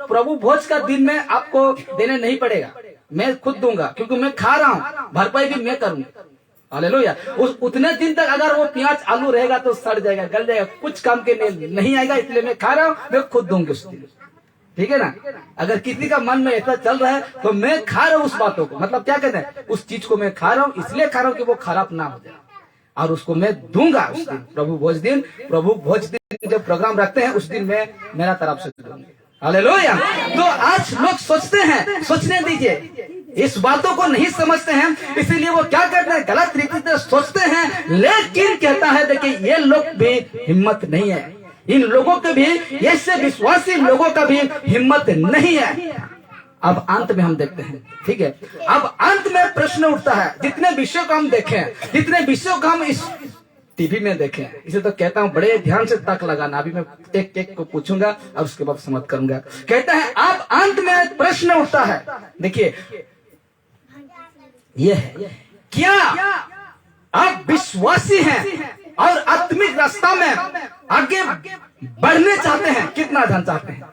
प्रभु भोज का दिन में आपको देने नहीं पड़ेगा, मैं खुद दूंगा, क्योंकि मैं खा रहा हूँ, भरपाई भी मैं करूंगा। हालेलुया। उतने दिन तक अगर वो प्याज आलू रहेगा तो सड़ जाएगा, गल जाएगा, कुछ काम के नहीं आएगा। इसलिए मैं खा रहा हूँ, मैं खुद दूंगी उस दिन। ठीक है ना? अगर किसी का मन में ऐसा चल रहा है तो मैं खा रहा हूँ उस बातों को, मतलब क्या कहते हैं, उस चीज को मैं खा रहा हूँ, इसलिए खा रहा हूँ कि वो खराब ना हो जाए, और उसको मैं दूंगा उस दिन। प्रभु भोज दिन जब प्रोग्राम रखते हैं, उस दिन मैं मेरा तरफ से दूंगी। हालेलुया। तो आज लोग सोचते हैं, सोचने दीजिए, इस बातों को नहीं समझते हैं, इसीलिए वो क्या करते हैं, गलत रीति से सोचते हैं। लेकिन कहता है, देखिए, ये लोग भी हिम्मत नहीं है, इन लोगों के भी, ऐसे विश्वासी लोगों का भी हिम्मत नहीं है। अब अंत में हम देखते हैं, ठीक है, अब अंत में प्रश्न उठता है। जितने विषयों को हम देखें, जितने विषयों को हम इस टीवी में देखें, इसे तो कहता हूं बड़े ध्यान से तक लगाना। अभी मैं एक को पूछूंगा और उसके बाद समाप्त करूंगा। कहता है, अब अंत में प्रश्न उठता है। देखिए, ये है, क्या आप विश्वासी हैं और आत्मिक रास्ता में आगे बढ़ने चाहते हैं? कितना धन चाहते हैं?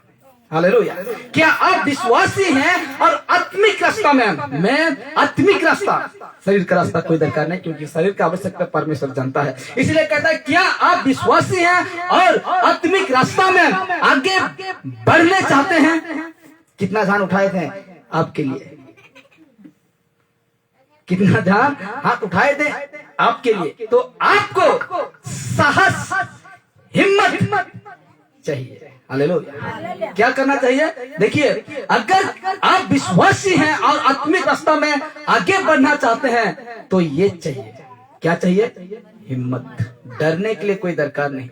हालेलुया। क्या आप विश्वासी हैं और आत्मिक रास्ता में? मैं आत्मिक रास्ता, शरीर का रास्ता कोई दरकार नहीं, क्योंकि शरीर का आवश्यकता परमेश्वर जानता है। इसलिए कहता है, क्या आप विश्वासी हैं और आत्मिक रास्ता में आगे बढ़ने चाहते हैं? कितना धन उठाए थे आपके लिए? कितना ध्यान हाथ उठाए थे आपके लिए? तो आपको साहस, हिम्मत चाहिए। हालेलुया। क्या करना चाहिए? देखिए, अगर आप विश्वासी हैं और आत्मिक रास्ता में आगे बढ़ना चाहते हैं तो ये चाहिए, क्या चाहिए? हिम्मत। डरने के लिए कोई दरकार नहीं,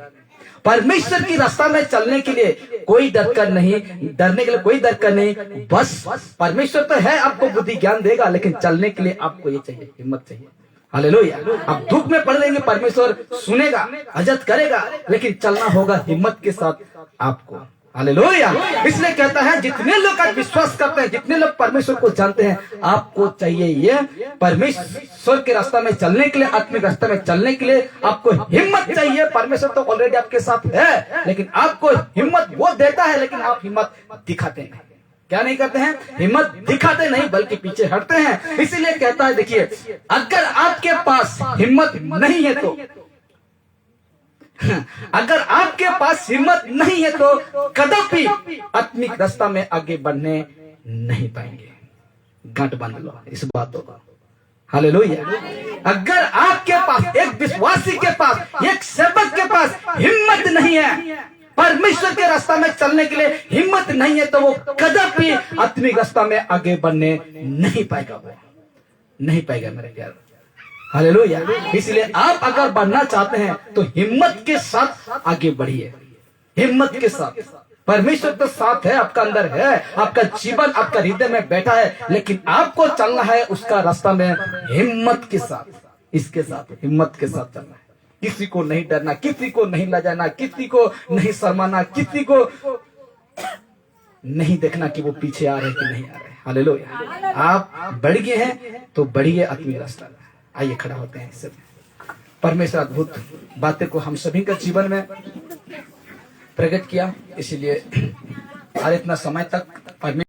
परमेश्वर की रास्ता में चलने के लिए कोई दरकार नहीं, डरने के लिए कोई दरकार नहीं। बस परमेश्वर तो है, आपको बुद्धि ज्ञान देगा, लेकिन चलने के लिए आपको ये चाहिए, हिम्मत चाहिए। हालेलुया। अब दुख में पड़ लेंगे, परमेश्वर सुनेगा, इज्जत करेगा, लेकिन चलना होगा हिम्मत के साथ आपको। हालेलुया। इसलिए कहता है जितने लोग आज विश्वास करते हैं, जितने लोग परमेश्वर को जानते हैं, आपको चाहिए ये परमेश्वर के रास्ता में चलने के लिए, आत्मिक रास्ते में चलने के लिए आपको हिम्मत चाहिए। परमेश्वर तो ऑलरेडी आपके साथ है, लेकिन आपको हिम्मत वो देता है, लेकिन आप हिम्मत दिखाते नहीं। क्या नहीं करते हैं? हिम्मत दिखाते नहीं, बल्कि पीछे हटते हैं। इसीलिए कहता है, देखिए, अगर आपके पास हिम्मत नहीं है तो, अगर आपके पास हिम्मत नहीं है तो कदापि आत्मिक रास्ता में आगे बढ़ने नहीं पाएंगे। गांठ बांध लो इस बातों का। हालेलुया। अगर आपके पास, एक विश्वासी के पास, एक सेवक के पास हिम्मत नहीं है, परमेश्वर के रास्ता में चलने के लिए हिम्मत नहीं है, तो वो कदापि आत्मिक रास्ता में आगे बढ़ने नहीं पाएगा। वो नहीं पाएगा मेरे प्यार। हालेलुया। इसलिए आप अगर बढ़ना चाहते हैं तो हिम्मत के साथ आगे बढ़िए। हिम्मत के साथ। परमेश्वर तो साथ है, आपका अंदर है, आपका जीवन आपका हृदय में बैठा है, लेकिन आपको चलना है उसका रास्ता में हिम्मत के साथ। इसके साथ हिम्मत के साथ चलना है। किसी को नहीं डरना, किसी को नहीं लजाना, किसी को नहीं शर्माना, किसी को नहीं देखना कि वो पीछे आ रहे कि नहीं आ रहे। हालेलुया। आप बढ़ गए हैं तो बढ़िए आत्मिक रास्ता में। आइए खड़ा होते हैं। इससे परमेश्वर अद्भुत बातें को हम सभी के जीवन में प्रकट किया, इसीलिए और इतना समय तक परमेश्वर